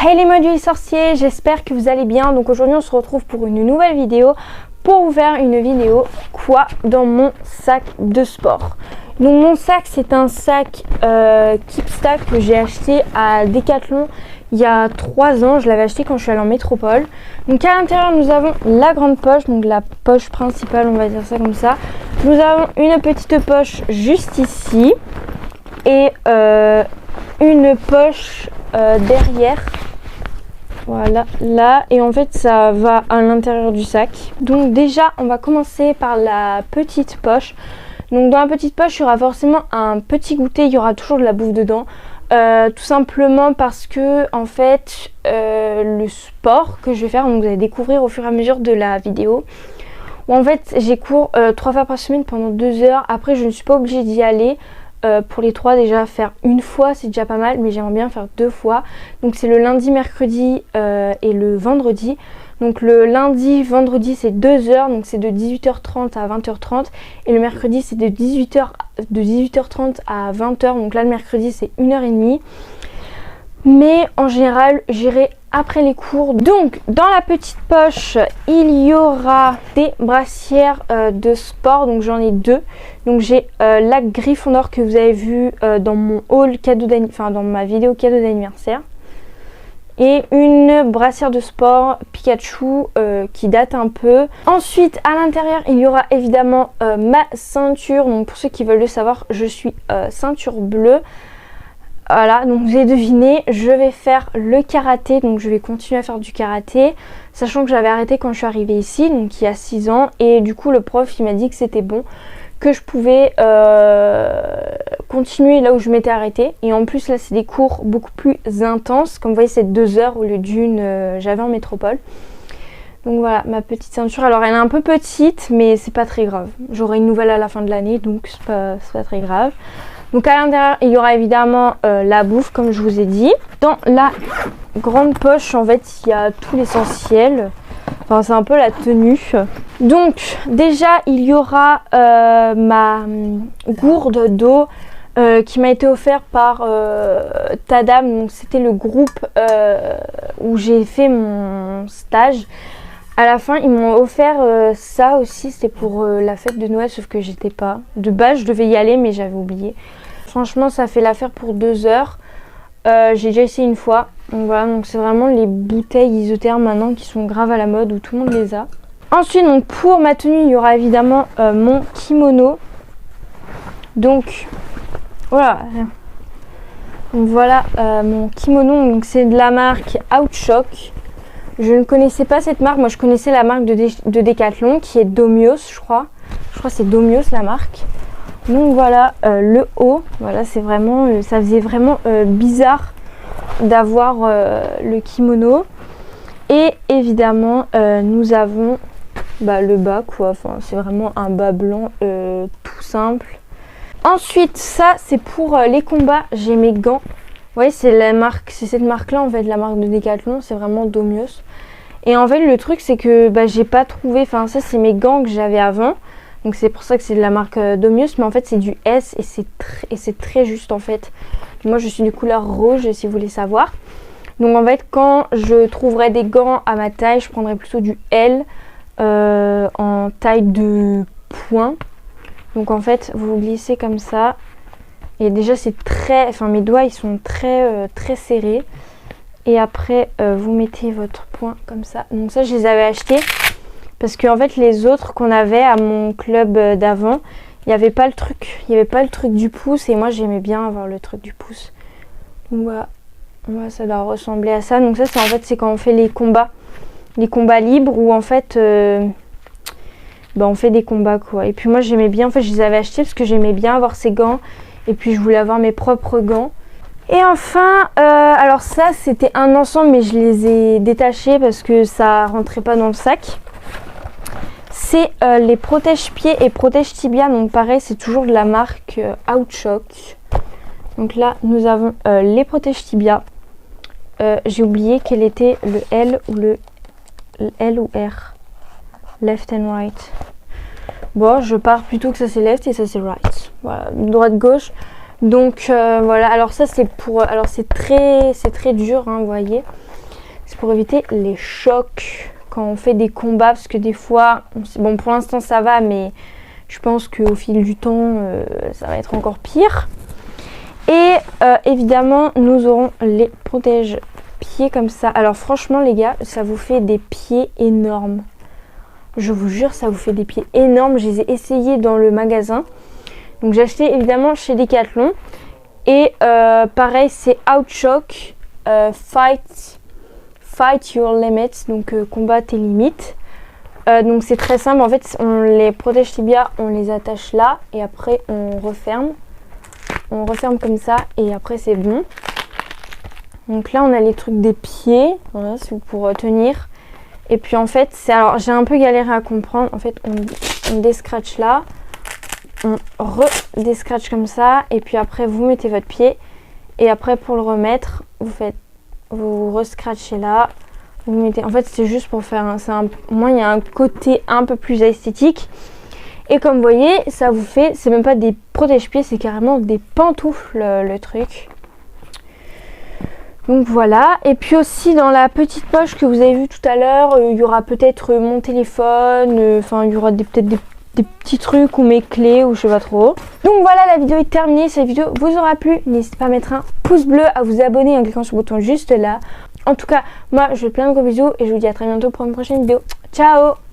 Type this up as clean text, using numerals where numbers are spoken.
Hey les modules sorciers, j'espère que vous allez bien. Donc aujourd'hui on se retrouve pour une nouvelle vidéo, pour vous faire une vidéo quoi dans mon sac de sport. Donc mon sac, c'est un sac Keepstack que j'ai acheté à Decathlon il y a 3 ans. Je l'avais acheté quand je suis allée en métropole. Donc à l'intérieur nous avons la grande poche, donc la poche principale, on va dire ça comme ça. Nous avons une petite poche juste ici et une poche derrière, voilà, là, et en fait ça va à l'intérieur du sac. Donc déjà on va commencer par la petite poche. Donc dans la petite poche il y aura forcément un petit goûter, il y aura toujours de la bouffe dedans, tout simplement parce que en fait le sport que je vais faire, donc vous allez découvrir au fur et à mesure de la vidéo, où en fait j'ai cours 3 fois par semaine pendant 2 heures. Après je ne suis pas obligée d'y aller. Pour les 3 déjà, faire une fois c'est déjà pas mal, mais j'aimerais bien faire 2 fois. Donc c'est le lundi, mercredi et le vendredi. Donc le lundi, vendredi c'est 2 heures, donc c'est de 18h30 à 20h30. Et le mercredi c'est de 18h30 à 20h, donc là le mercredi c'est 1h30. Mais en général j'irai après les cours. Donc dans la petite poche il y aura des brassières de sport, donc j'en ai 2. Donc j'ai la Gryffondor que vous avez vu dans mon haul cadeau d'anniversaire, enfin dans ma vidéo cadeau d'anniversaire, et une brassière de sport Pikachu qui date un peu. Ensuite à l'intérieur il y aura évidemment ma ceinture. Donc pour ceux qui veulent le savoir, je suis ceinture bleue. Voilà, donc vous avez deviné, je vais faire le karaté, donc je vais continuer à faire du karaté, sachant que j'avais arrêté quand je suis arrivée ici, donc il y a 6 ans, et du coup le prof il m'a dit que c'était bon, que je pouvais continuer là où je m'étais arrêtée. Et en plus là c'est des cours beaucoup plus intenses, comme vous voyez c'est 2 heures au lieu d'une j'avais en métropole. Donc voilà ma petite ceinture, alors elle est un peu petite mais c'est pas très grave, j'aurai une nouvelle à la fin de l'année donc c'est pas très grave. Donc à l'intérieur il y aura évidemment la bouffe comme je vous ai dit. Dans la grande poche en fait il y a tout l'essentiel, enfin c'est un peu la tenue. Donc déjà il y aura ma gourde d'eau qui m'a été offerte par Tadam. Donc c'était le groupe où j'ai fait mon stage. À la fin ils m'ont offert ça aussi, c'était pour la fête de Noël, sauf que j'étais pas. De base je devais y aller mais j'avais oublié. Franchement ça fait l'affaire pour 2 heures. J'ai déjà essayé une fois. Donc voilà, donc c'est vraiment les bouteilles isothermes maintenant qui sont grave à la mode, où tout le monde les a. Ensuite donc pour ma tenue il y aura évidemment mon kimono. Donc voilà. Donc voilà mon kimono, donc c'est de la marque Outshock. Je ne connaissais pas cette marque, moi je connaissais la marque de Decathlon qui est Domios je crois. Je crois que c'est Domios la marque. Donc voilà le haut, voilà c'est vraiment, ça faisait vraiment bizarre d'avoir le kimono. Et évidemment nous avons le bas quoi, enfin c'est vraiment un bas blanc tout simple. Ensuite ça c'est pour les combats, j'ai mes gants. Vous voyez c'est la marque, c'est cette marque là en fait, la marque de Decathlon, c'est vraiment Domios. Et en fait le truc c'est que j'ai pas trouvé, enfin ça c'est mes gants que j'avais avant. Donc c'est pour ça que c'est de la marque Domios, mais en fait c'est du S et c'est très juste en fait. Moi je suis du couleur rouge si vous voulez savoir. Donc en fait quand je trouverai des gants à ma taille, je prendrai plutôt du L en taille de poing. Donc en fait vous glissez comme ça. Et déjà c'est très, enfin mes doigts ils sont très serrés. Et après vous mettez votre poing comme ça. Donc ça je les avais achetés. Parce qu'en fait les autres qu'on avait à mon club d'avant, il n'y avait pas le truc. Il n'y avait pas le truc du pouce et moi j'aimais bien avoir le truc du pouce. Donc voilà, ça doit ressembler à ça. Donc ça c'est en fait c'est quand on fait les combats libres où en fait on fait des combats quoi. Et puis moi j'aimais bien, en fait je les avais achetés parce que j'aimais bien avoir ces gants. Et puis je voulais avoir mes propres gants. Et enfin, alors ça c'était un ensemble mais je les ai détachés parce que ça rentrait pas dans le sac. C'est les protège-pieds et protège-tibia, donc pareil c'est toujours de la marque Outshock. Donc là nous avons les protège-tibia. J'ai oublié quel était le L ou le L ou R. Left and right. Bon je pars plutôt que ça c'est left et ça c'est right. Voilà, droite gauche. Donc voilà, alors ça c'est pour, alors c'est très dur hein, vous voyez. c'est pour éviter les chocs quand on fait des combats, parce que des fois, bon pour l'instant ça va, mais je pense qu'au fil du temps ça va être encore pire. Et évidemment nous aurons les protège-pieds comme ça. Alors franchement les gars, ça vous fait des pieds énormes. Je vous jure, ça vous fait des pieds énormes. Je les ai essayés dans le magasin. Donc j'ai acheté évidemment chez Decathlon. Et pareil, c'est Outshock Fight Your Limits. Donc combat tes limites. Donc c'est très simple. En fait, on les protège tibia, on les attache là. Et après, on referme. On referme comme ça. Et après, c'est bon. Donc là, on a les trucs des pieds. Voilà, c'est pour tenir. Et puis en fait, alors j'ai un peu galéré à comprendre. En fait, on descratch là, on redescratch comme ça, et puis après vous mettez votre pied, et après pour le remettre, vous rescratchez là, vous mettez. En fait, c'est juste pour faire moi il y a un côté un peu plus esthétique. Et comme vous voyez, ça vous fait, c'est même pas des protège-pieds, c'est carrément des pantoufles le truc. Donc voilà, et puis aussi dans la petite poche que vous avez vue tout à l'heure, il y aura peut-être mon téléphone, il y aura peut-être des petits trucs ou mes clés ou je sais pas trop. Donc voilà, la vidéo est terminée, si la vidéo vous aura plu, n'hésitez pas à mettre un pouce bleu, à vous abonner en cliquant sur le bouton juste là. En tout cas, moi je vous fais plein de gros bisous et je vous dis à très bientôt pour une prochaine vidéo. Ciao!